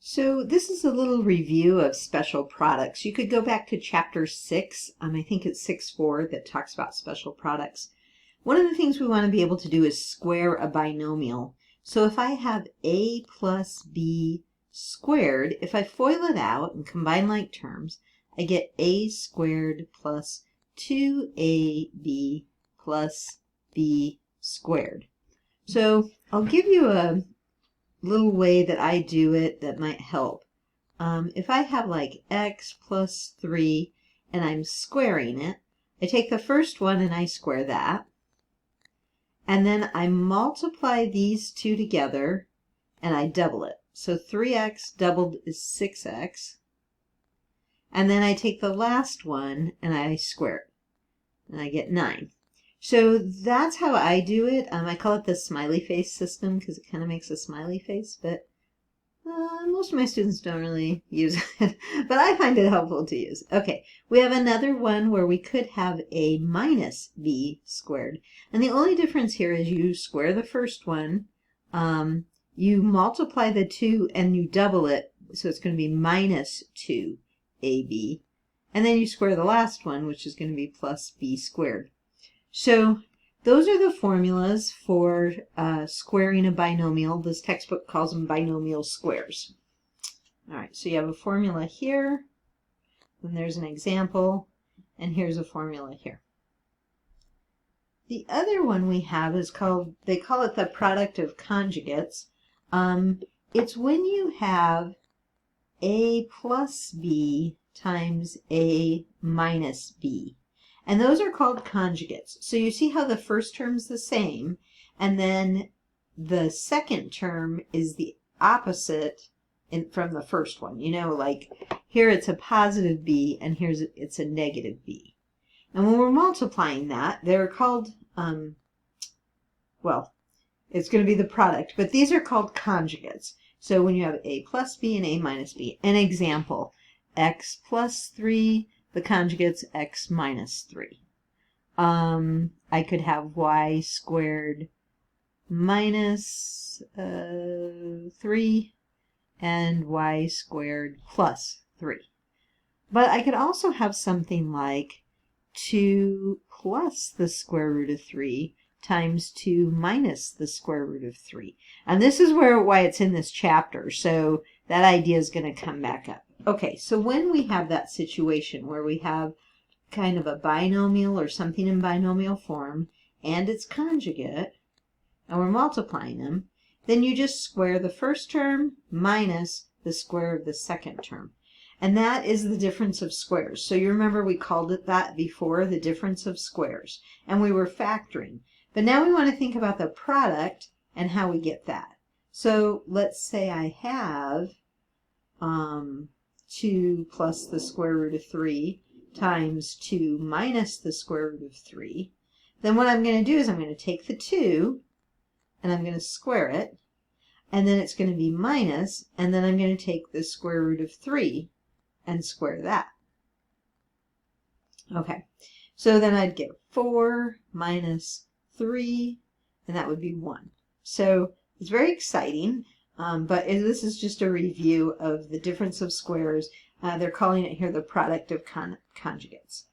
So this is a little review of special products. You could go back to chapter 6. I think it's 6.4 that talks about special products. One of the things we want to be able to do is square a binomial. So if I have a plus b squared, if I FOIL it out and combine like terms, I get a squared plus 2ab plus b squared. So I'll give you a little way that I do it that might help. If I have like x plus 3 and I'm squaring it, I take the first one and I square that. And then I multiply these two together and I double it. So 3x doubled is 6x. And then I take the last one and I square it. And I get 9. So that's how I do it. I call it the smiley face system because it kind of makes a smiley face, but most of my students don't really use it, but I find it helpful to use. Okay, we have another one where we could have a minus b squared. And the only difference here is you square the first one, you multiply the 2 and you double it, so it's going to be minus 2ab. And then you square the last one, which is going to be plus b squared. So those are the formulas for squaring a binomial. This textbook calls them binomial squares. All right, so you have a formula here, and there's an example, and here's a formula here. The other one we have is called, they call it the product of conjugates. It's when you have a plus b times a minus b. And those are called conjugates. So you see how the first term's the same, and then the second term is the opposite from the first one. You know, like here it's a positive b, and it's a negative b. And when we're multiplying that, they're called, well, it's going to be the product, but these are called conjugates. So when you have a plus b and a minus b. An example, x plus 3, the conjugate's x minus 3. I could have y squared minus 3 and y squared plus 3. But I could also have something like 2 plus the square root of 3 times 2 minus the square root of 3. And this is why it's in this chapter, so that idea is going to come back up. Okay, so when we have that situation where we have kind of a binomial or something in binomial form and its conjugate, and we're multiplying them, then you just square the first term minus the square of the second term. And that is the difference of squares. So you remember we called it that before, the difference of squares, and we were factoring. But now we want to think about the product and how we get that. So let's say I have 2 plus the square root of 3 times 2 minus the square root of 3. Then what I'm going to do is I'm going to take the 2 and I'm going to square it, and then it's going to be minus, and then I'm going to take the square root of 3 and square that. Okay, so then I'd get 4 minus 3, and that would be 1. So it's very exciting. But this is just a review of the difference of squares. They're calling it here the product of conjugates.